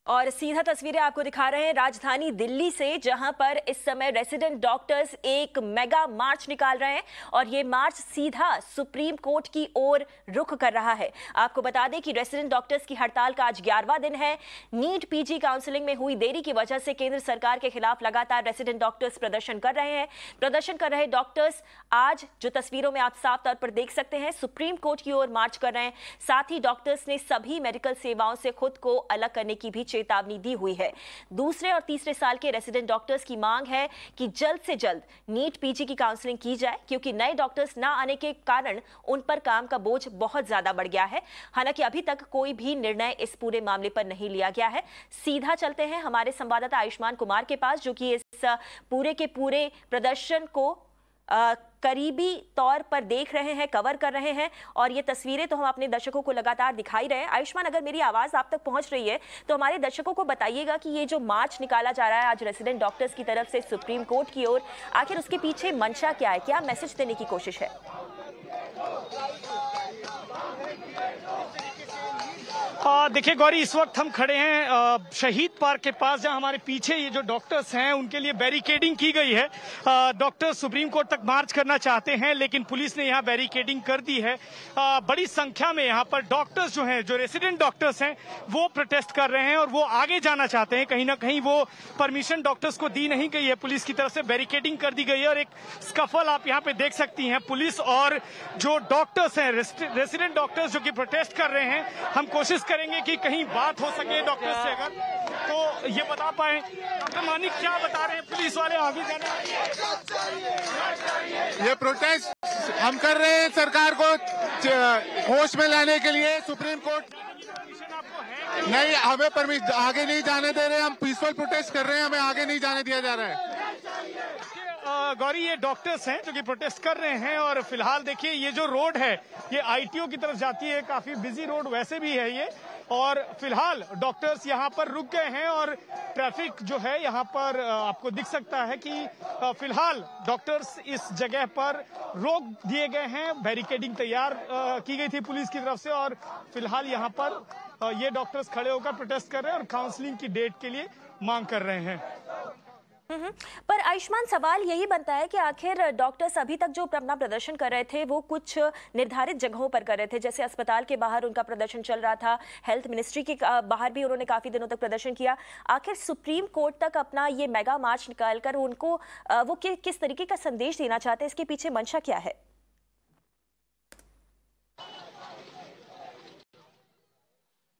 और सीधा तस्वीरें आपको दिखा रहे हैं राजधानी दिल्ली से, जहां पर इस समय रेसिडेंट डॉक्टर्स एक मेगा मार्च निकाल रहे हैं और ये मार्च सीधा सुप्रीम कोर्ट की ओर रुख कर रहा है। आपको बता दें कि रेसिडेंट डॉक्टर्स की हड़ताल का आज 11वां दिन है। नीट पीजी काउंसलिंग में हुई देरी की वजह से केंद्र सरकार के खिलाफ लगातार रेसिडेंट डॉक्टर्स प्रदर्शन कर रहे हैं। प्रदर्शन कर रहे डॉक्टर्स आज, जो तस्वीरों में आप साफ तौर पर देख सकते हैं, सुप्रीम कोर्ट की ओर मार्च कर रहे हैं। साथ ही डॉक्टर्स ने सभी मेडिकल सेवाओं से खुद को अलग करने की भी चेतावनी दी हुई है। दूसरे और तीसरे साल के रेसिडेंट डॉक्टर्स की मांग है कि जल्द से जल्द नीट पीजी की काउंसलिंग की जाए, क्योंकि नए डॉक्टर्स ना आने के कारण उन पर काम का बोझ बहुत ज्यादा बढ़ गया है। हालांकि अभी तक कोई भी निर्णय इस पूरे मामले पर नहीं लिया गया है। सीधा चलते हैं हमारे संवाददाता आयुष्मान कुमार के पास, जो कि इस पूरे के पूरे प्रदर्शन को करीबी तौर पर देख रहे हैं, कवर कर रहे हैं, और ये तस्वीरें तो हम अपने दर्शकों को लगातार दिखाई रहे हैं। आयुष्मान, अगर मेरी आवाज आप तक पहुंच रही है तो हमारे दर्शकों को बताइएगा कि ये जो मार्च निकाला जा रहा है आज रेसिडेंट डॉक्टर्स की तरफ से सुप्रीम कोर्ट की ओर, आखिर उसके पीछे मंशा क्या है, क्या मैसेज देने की कोशिश है? देखिए गौरी, इस वक्त हम खड़े हैं शहीद पार्क के पास, जहां हमारे पीछे ये जो डॉक्टर्स हैं उनके लिए बैरिकेडिंग की गई है। डॉक्टर्स सुप्रीम कोर्ट तक मार्च करना चाहते हैं, लेकिन पुलिस ने यहां बैरिकेडिंग कर दी है। बड़ी संख्या में यहां पर डॉक्टर्स जो हैं, जो रेसिडेंट डॉक्टर्स हैं, वो प्रोटेस्ट कर रहे हैं और वो आगे जाना चाहते हैं। कहीं ना कहीं वो परमिशन डॉक्टर्स को दी नहीं गई है, पुलिस की तरफ से बैरिकेडिंग कर दी गई है और एक स्कफल आप यहाँ पे देख सकती हैं। पुलिस और जो डॉक्टर्स हैं, रेसिडेंट डॉक्टर्स जो कि प्रोटेस्ट कर रहे हैं, हम कोशिश करेंगे कि कहीं बात हो सके डॉक्टर से, अगर तो ये बता पाए। डॉक्टर मानिक, क्या बता रहे हैं पुलिस वाले आगे जाने? ये प्रोटेस्ट हम कर रहे हैं सरकार को होश में लाने के लिए। सुप्रीम कोर्ट नहीं, हमें परमिशन आगे नहीं जाने दे रहे। हम पीसफुल प्रोटेस्ट कर रहे हैं, हमें आगे नहीं जाने दिया जा रहा है। गौरी, ये डॉक्टर्स हैं जो कि प्रोटेस्ट कर रहे हैं और फिलहाल देखिए ये जो रोड है ये आईटीओ की तरफ जाती है, काफी बिजी रोड वैसे भी है ये, और फिलहाल डॉक्टर्स यहाँ पर रुक गए हैं और ट्रैफिक जो है यहाँ पर आपको दिख सकता है कि फिलहाल डॉक्टर्स इस जगह पर रोक दिए गए हैं। बैरिकेडिंग तैयार की गई थी पुलिस की तरफ से और फिलहाल यहाँ पर ये डॉक्टर्स खड़े होकर प्रोटेस्ट कर रहे हैं और काउंसलिंग की डेट के लिए मांग कर रहे हैं। पर आयुष्मान, सवाल यही बनता है कि आखिर डॉक्टर्स अभी तक जो अपना प्रदर्शन कर रहे थे वो कुछ निर्धारित जगहों पर कर रहे थे, जैसे अस्पताल के बाहर उनका प्रदर्शन चल रहा था, हेल्थ मिनिस्ट्री के बाहर भी उन्होंने काफी दिनों तक प्रदर्शन किया। आखिर सुप्रीम कोर्ट तक अपना ये मेगा मार्च निकालकर उनको वो किस तरीके का संदेश देना चाहते हैं, इसके पीछे मंशा क्या है?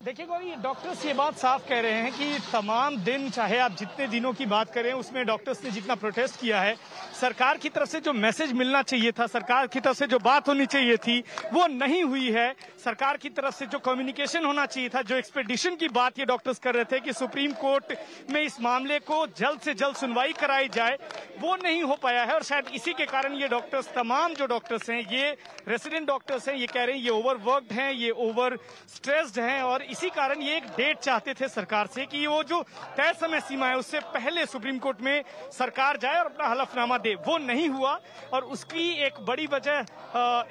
देखिए गौरी, डॉक्टर्स ये बात साफ कह रहे हैं कि तमाम दिन, चाहे आप जितने दिनों की बात करें, उसमें डॉक्टर्स ने जितना प्रोटेस्ट किया है, सरकार की तरफ से जो मैसेज मिलना चाहिए था, सरकार की तरफ से जो बात होनी चाहिए थी, वो नहीं हुई है। सरकार की तरफ से जो कम्युनिकेशन होना चाहिए था, जो एक्सपेडिशन की बात ये डॉक्टर्स कर रहे थे कि सुप्रीम कोर्ट में इस मामले को जल्द से जल्द सुनवाई कराई जाए, वो नहीं हो पाया है। और शायद इसी के कारण ये डॉक्टर्स, तमाम जो डॉक्टर्स हैं, ये रेसिडेंट डॉक्टर्स हैं, ये कह रहे हैं ये ओवरवर्क्ड हैं, ये ओवर स्ट्रेस्ड हैं, और इसी कारण ये एक डेट चाहते थे सरकार से कि वो जो तय समय सीमा है उससे पहले सुप्रीम कोर्ट में सरकार जाए और अपना हलफनामा दे। वो नहीं हुआ और उसकी एक बड़ी वजह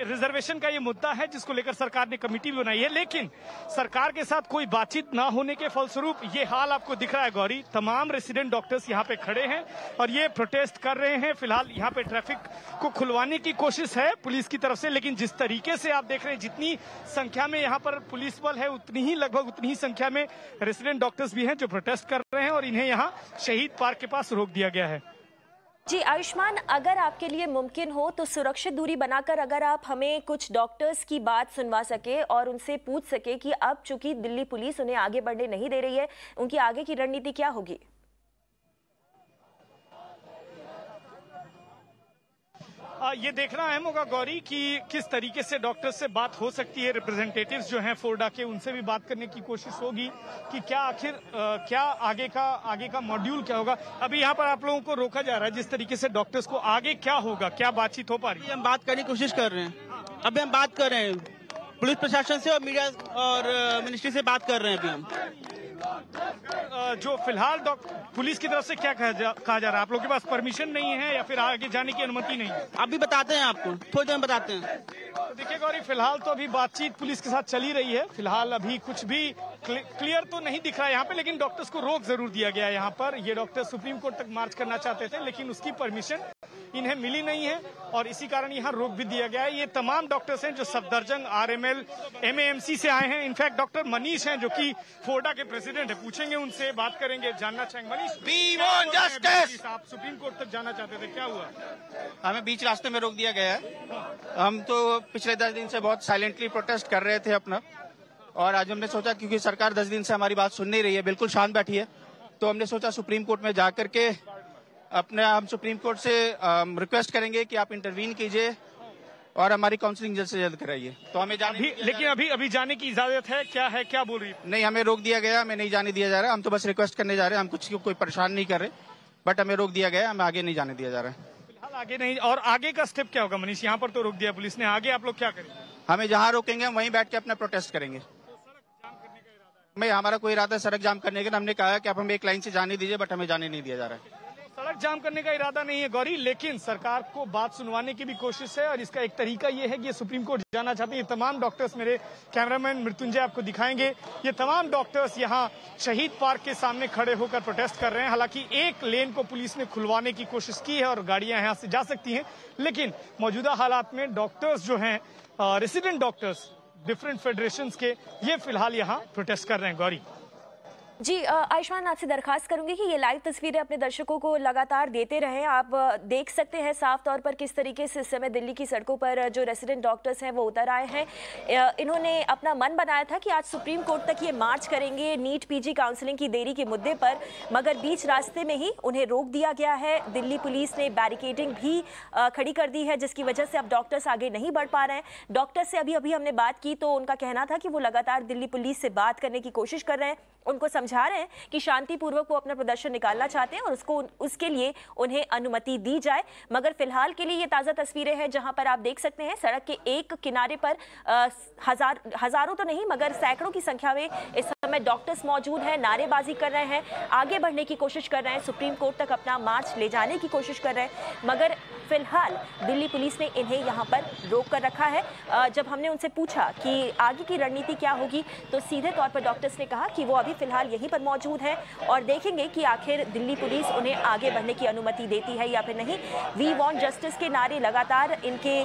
रिजर्वेशन का ये मुद्दा है, जिसको लेकर सरकार ने कमेटी भी बनाई है। लेकिन सरकार के साथ कोई बातचीत ना होने के फलस्वरूप ये हाल आपको दिख रहा है गौरी। तमाम रेसिडेंट डॉक्टर्स यहाँ पे खड़े हैं और ये प्रोटेस्ट कर रहे हैं। फिलहाल यहाँ पे ट्रैफिक को खुलवाने की कोशिश है पुलिस की तरफ से, लेकिन जिस तरीके से आप देख रहे हैं, जितनी संख्या में यहाँ पर पुलिस बल है, उतनी ही लगभग उतनी ही संख्या में रेसिडेंट डॉक्टर्स भी हैं जो प्रोटेस्ट कर रहे हैं और इन्हें यहाँ शहीद पार्क के पास रोक दिया गया है। जी आयुष्मान, अगर आपके लिए मुमकिन हो तो सुरक्षित दूरी बनाकर अगर आप हमें कुछ डॉक्टर्स की बात सुनवा सके और उनसे पूछ सके कि अब चूंकि दिल्ली पुलिस उन्हें आगे बढ़ने नहीं दे रही है, उनकी आगे की रणनीति क्या होगी? ये देखना अहम होगा गौरी कि किस तरीके से डॉक्टर्स से बात हो सकती है। रिप्रेजेंटेटिव्स जो हैं फोर्डा के, उनसे भी बात करने की कोशिश होगी कि क्या आखिर क्या आगे का मॉड्यूल क्या होगा। अभी यहाँ पर आप लोगों को रोका जा रहा है, जिस तरीके से डॉक्टर्स को आगे क्या होगा, क्या बातचीत हो पा रही है? हम बात करने की कोशिश कर रहे हैं, अभी हम बात कर रहे हैं पुलिस प्रशासन से और मीडिया और मिनिस्ट्री से बात कर रहे हैं अभी हम। जो फिलहाल पुलिस की तरफ से क्या कहा जा रहा है? आप लोगों के पास परमिशन नहीं है या फिर आगे जाने की अनुमति नहीं है? अभी बताते हैं आपको, थोड़ी देर में बताते हैं। तो देखिए गौरी, फिलहाल तो अभी बातचीत पुलिस के साथ चली रही है। फिलहाल अभी कुछ भी क्लियर तो नहीं दिख रहा है यहाँ पे, लेकिन डॉक्टर्स को रोक जरूर दिया गया है यहाँ पर। ये डॉक्टर सुप्रीम कोर्ट तक मार्च करना चाहते थे, लेकिन उसकी परमिशन इन्हें मिली नहीं है और इसी कारण यहाँ रोक भी दिया गया है। ये तमाम डॉक्टर्स हैं जो सफदरजंग, आरएमएल, एमएएमसी से आए हैं। इनफैक्ट डॉक्टर मनीष हैं जो कि फोर्डा के प्रेसिडेंट है, पूछेंगे उनसे, बात करेंगे, जानना चाहेंगे। Manish, we want justice. आप सुप्रीम कोर्ट तक जाना चाहते थे, क्या हुआ? हमें बीच रास्ते में रोक दिया गया है। हम तो पिछले 10 दिन से बहुत साइलेंटली प्रोटेस्ट कर रहे थे अपना, और आज हमने सोचा क्योंकि सरकार 10 दिन से हमारी बात सुन नहीं रही है, बिल्कुल शांत बैठी है, तो हमने सोचा सुप्रीम कोर्ट में जाकर के हम सुप्रीम कोर्ट से रिक्वेस्ट करेंगे कि आप इंटरवीन कीजिए और हमारी काउंसलिंग जल्द से जल्द कराइए। तो हमें जाने लेकिन अभी जाने की इजाजत है? क्या बोल रही है? नहीं, हमें रोक दिया गया, हमें नहीं जाने दिया जा रहा है। हम तो बस रिक्वेस्ट करने जा रहे हैं, हम कुछ कोई परेशान नहीं कर रहे, बट हमें रोक दिया गया, हमें आगे नहीं जाने दिया जा रहा है। फिलहाल आगे नहीं। और आगे का स्टेप क्या होगा मनीष? यहाँ पर तो रोक दिया पुलिस ने, आगे आप लोग क्या करेंगे? हमें जहाँ रोकेंगे हम वहीं बैठ के अपना प्रोटेस्ट करेंगे। मैं हमारा कोई इरादा सड़क जाम करने का, हमने कहा कि आप हमें एक लाइन से जाने दीजिए, बट हमें जाने नहीं दिया जा रहा है। सड़क जाम करने का इरादा नहीं है गौरी, लेकिन सरकार को बात सुनवाने की भी कोशिश है और इसका एक तरीका ये है कि ये सुप्रीम कोर्ट जाना चाहते हैं। ये तमाम डॉक्टर्स, मेरे कैमरामैन मृत्युंजय आपको दिखाएंगे, ये तमाम डॉक्टर्स यहाँ शहीद पार्क के सामने खड़े होकर प्रोटेस्ट कर रहे हैं। हालांकि एक लेन को पुलिस ने खुलवाने की कोशिश की है और गाड़ियां यहाँ से जा सकती हैं, लेकिन मौजूदा हालात में डॉक्टर्स जो हैं, रेसिडेंट डॉक्टर्स डिफरेंट फेडरेशंस के, ये फिलहाल यहाँ प्रोटेस्ट कर रहे हैं। गौरी जी, आयुष्मान आपसे दरखास्त करूंगी कि ये लाइव तस्वीरें अपने दर्शकों को लगातार देते रहें। आप देख सकते हैं साफ तौर पर किस तरीके से इस समय दिल्ली की सड़कों पर जो रेसिडेंट डॉक्टर्स हैं वो उतर आए हैं। इन्होंने अपना मन बनाया था कि आज सुप्रीम कोर्ट तक ये मार्च करेंगे नीट पीजी काउंसलिंग की देरी के मुद्दे पर, मगर बीच रास्ते में ही उन्हें रोक दिया गया है। दिल्ली पुलिस ने बैरिकेडिंग भी खड़ी कर दी है, जिसकी वजह से अब डॉक्टर्स आगे नहीं बढ़ पा रहे हैं। डॉक्टर्स से अभी हमने बात की तो उनका कहना था कि वो लगातार दिल्ली पुलिस से बात करने की कोशिश कर रहे हैं, उनको समझा रहे हैं कि शांतिपूर्वक वो अपना प्रदर्शन निकालना चाहते हैं और उसके लिए उन्हें अनुमति दी जाए। मगर फिलहाल के लिए ये ताज़ा तस्वीरें हैं जहां पर आप देख सकते हैं सड़क के एक किनारे पर हजारों तो नहीं मगर सैकड़ों की संख्या में इस समय डॉक्टर्स मौजूद हैं, नारेबाजी कर रहे हैं, आगे बढ़ने की कोशिश कर रहे हैं, सुप्रीम कोर्ट तक अपना मार्च ले जाने की कोशिश कर रहे हैं। मगर फिलहाल दिल्ली पुलिस ने इन्हें यहाँ पर रोक कर रखा है। जब हमने उनसे पूछा कि आगे की रणनीति क्या होगी तो सीधे तौर पर डॉक्टर्स ने कहा कि वो अभी फिलहाल यहीं पर मौजूद है और देखेंगे कि आखिर दिल्ली पुलिस उन्हें आगे बढ़ने की अनुमति देती है या फिर नहीं। वी वांट जस्टिस के नारे लगातार इनके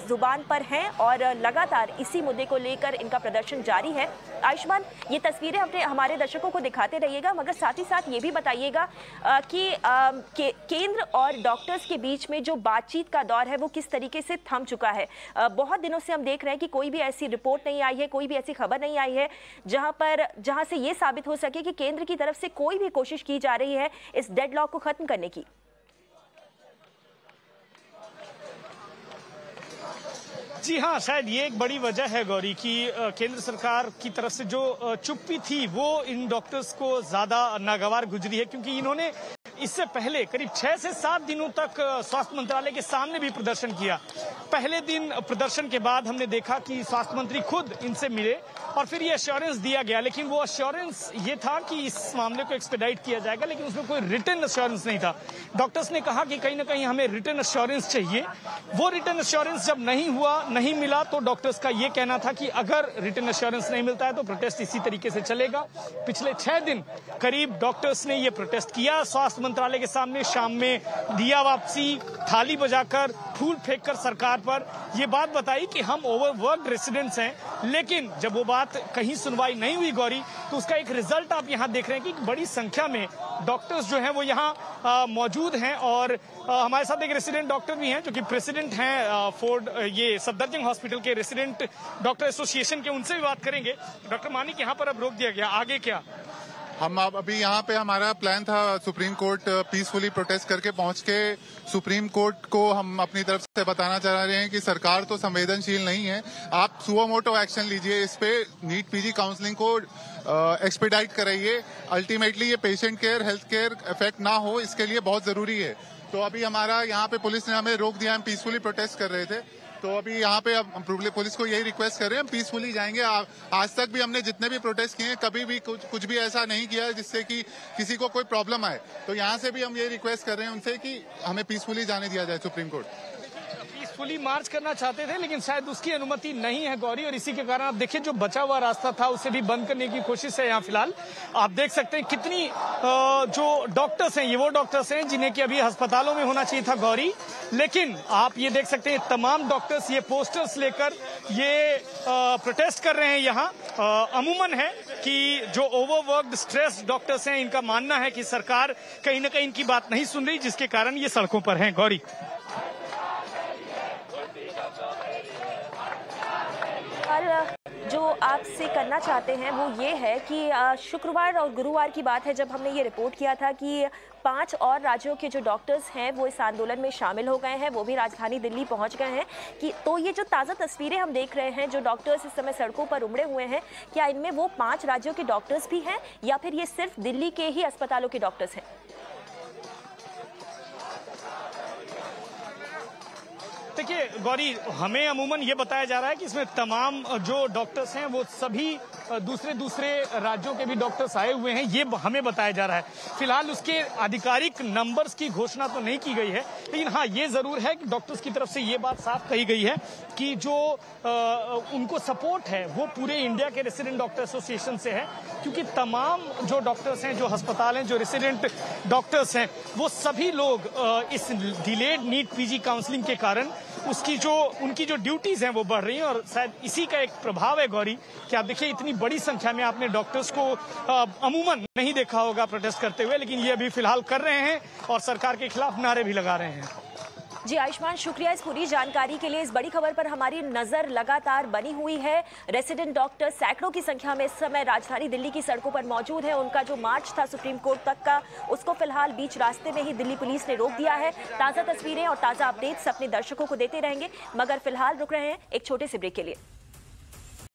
जुबान पर हैं और लगातार इसी मुद्दे को लेकर इनका प्रदर्शन जारी है। आयुष्मान, ये तस्वीरें अपने हमारे दर्शकों को दिखाते रहिएगा, मगर साथ ही साथ ये भी बताइएगा कि केंद्र और डॉक्टर्स के बीच में जो बातचीत का दौर है वो किस तरीके से थम चुका है। बहुत दिनों से हम देख रहे हैं कि कोई भी ऐसी रिपोर्ट नहीं आई है, कोई भी ऐसी खबर नहीं आई है जहां से ये साबित हो सके कि केंद्र की तरफ से कोई भी कोशिश की जा रही है इस डेडलॉक को खत्म करने की। जी हाँ, शायद ये एक बड़ी वजह है गौरी कि केंद्र सरकार की तरफ से जो चुप्पी थी वो इन डॉक्टर्स को ज्यादा नागवार गुजरी है, क्योंकि इन्होंने इससे पहले करीब 6 से 7 दिनों तक स्वास्थ्य मंत्रालय के सामने भी प्रदर्शन किया। पहले दिन प्रदर्शन के बाद हमने देखा कि स्वास्थ्य मंत्री खुद इनसे मिले और फिर ये अश्योरेंस दिया गया, लेकिन वो अश्योरेंस ये था कि इस मामले को एक्सपेडाइट किया जाएगा, लेकिन उसमें कोई रिटन अश्योरेंस नहीं था। डॉक्टर्स ने कहा कि कहीं ना कहीं हमें रिटन अश्योरेंस चाहिए। वो रिटन अश्योरेंस जब नहीं मिला तो डॉक्टर्स का ये कहना था कि अगर रिटन अश्योरेंस नहीं मिलता है तो प्रोटेस्ट इसी तरीके से चलेगा। पिछले 6 दिन करीब डॉक्टर्स ने ये प्रोटेस्ट किया स्वास्थ्य मंत्रालय के सामने। शाम में दिया वापसी, थाली बजाकर, फूल फेंककर सरकार पर ये बात बताई कि हम ओवरवर्क्ड रेसिडेंट्स हैं, लेकिन जब वो बात कहीं सुनवाई नहीं हुई गौरी, तो उसका एक रिजल्ट आप यहाँ देख रहे हैं कि बड़ी संख्या में डॉक्टर्स जो हैं वो यहाँ मौजूद हैं। और हमारे साथ एक रेसिडेंट डॉक्टर भी हैं जो कि प्रेसिडेंट हैं फोर्ड ये सफदरजंग हॉस्पिटल के रेसिडेंट डॉक्टर एसोसिएशन के, उनसे भी बात करेंगे। डॉक्टर मानिक, यहाँ पर अब रोक दिया गया, आगे क्या? हम अभी यहाँ पे हमारा प्लान था सुप्रीम कोर्ट पीसफुली प्रोटेस्ट करके पहुंच के सुप्रीम कोर्ट को हम अपनी तरफ से बताना चाह रहे हैं कि सरकार तो संवेदनशील नहीं है, आप सुओ मोटो एक्शन लीजिए, इस पे नीट पीजी काउंसलिंग को एक्सपेडाइट कराइए। अल्टीमेटली ये patient care, health care effect ना हो, इसके लिए बहुत जरूरी है। तो अभी हमारा यहाँ पे पुलिस ने हमें रोक दिया, हम पीसफुली प्रोटेस्ट कर रहे थे। तो अभी यहाँ पे हम पुलिस को यही रिक्वेस्ट कर रहे हैं, हम पीसफुली जाएंगे। आज तक भी हमने जितने भी प्रोटेस्ट किए हैं, कभी भी कुछ भी ऐसा नहीं किया जिससे कि किसी को कोई प्रॉब्लम आए। तो यहाँ से भी हम ये रिक्वेस्ट कर रहे हैं उनसे कि हमें पीसफुली जाने दिया जाए सुप्रीम कोर्ट। पीसफुली मार्च करना चाहते थे, लेकिन शायद उसकी अनुमति नहीं है गौरी, और इसी के कारण आप देखिए जो बचा हुआ रास्ता था उसे भी बंद करने की कोशिश है यहाँ फिलहाल। आप देख सकते हैं कितनी जो डॉक्टर्स हैं, ये वो डॉक्टर्स हैं जिन्हें कि अभी अस्पतालों में होना चाहिए था गौरी, लेकिन आप ये देख सकते हैं तमाम डॉक्टर्स ये पोस्टर्स लेकर ये प्रोटेस्ट कर रहे हैं यहाँ। अमूमन है कि जो ओवरवर्क्ड स्ट्रेस डॉक्टर्स हैं, इनका मानना है कि सरकार कहीं ना कहीं इनकी बात नहीं सुन रही, जिसके कारण ये सड़कों पर हैं गौरी। जो आपसे करना चाहते हैं वो ये है कि शुक्रवार और गुरुवार की बात है जब हमने ये रिपोर्ट किया था कि 5 और राज्यों के जो डॉक्टर्स हैं वो इस आंदोलन में शामिल हो गए हैं, वो भी राजधानी दिल्ली पहुंच गए हैं। कि तो ये जो ताज़ा तस्वीरें हम देख रहे हैं, जो डॉक्टर्स इस समय सड़कों पर उमड़े हुए हैं, क्या इनमें वो 5 राज्यों के डॉक्टर्स भी हैं या फिर ये सिर्फ दिल्ली के ही अस्पतालों के डॉक्टर्स हैं? देखिए गौरी, हमें अमूमन ये बताया जा रहा है कि इसमें तमाम जो डॉक्टर्स हैं वो सभी दूसरे राज्यों के भी डॉक्टर्स आए हुए हैं, ये हमें बताया जा रहा है। फिलहाल उसके आधिकारिक नंबर्स की घोषणा तो नहीं की गई है, लेकिन हाँ ये जरूर है कि डॉक्टर्स की तरफ से ये बात साफ कही गई है कि जो उनको सपोर्ट है वो पूरे इंडिया के रेसिडेंट डॉक्टर एसोसिएशन से है, क्योंकि तमाम जो डॉक्टर्स हैं, जो अस्पताल हैं, जो रेसिडेंट डॉक्टर्स हैं, वो सभी लोग इस डिलेड नीट पीजी काउंसलिंग के कारण उनकी जो ड्यूटीज हैं वो बढ़ रही हैं, और शायद इसी का एक प्रभाव है गौरी कि आप देखिए इतनी बड़ी संख्या में आपने डॉक्टर्स को अमूमन नहीं देखा होगा प्रोटेस्ट करते हुए, लेकिन ये अभी फिलहाल कर रहे हैं और सरकार के खिलाफ नारे भी लगा रहे हैं। जी आयुष्मान, शुक्रिया इस पूरी जानकारी के लिए। इस बड़ी खबर पर हमारी नजर लगातार बनी हुई है। रेसिडेंट डॉक्टर सैकड़ों की संख्या में इस समय राजधानी दिल्ली की सड़कों पर मौजूद है। उनका जो मार्च था सुप्रीम कोर्ट तक का, उसको फिलहाल बीच रास्ते में ही दिल्ली पुलिस ने रोक दिया है। ताज़ा तस्वीरें और ताज़ा अपडेट्स अपने दर्शकों को देते रहेंगे, मगर फिलहाल रुक रहे हैं एक छोटे से ब्रेक के लिए।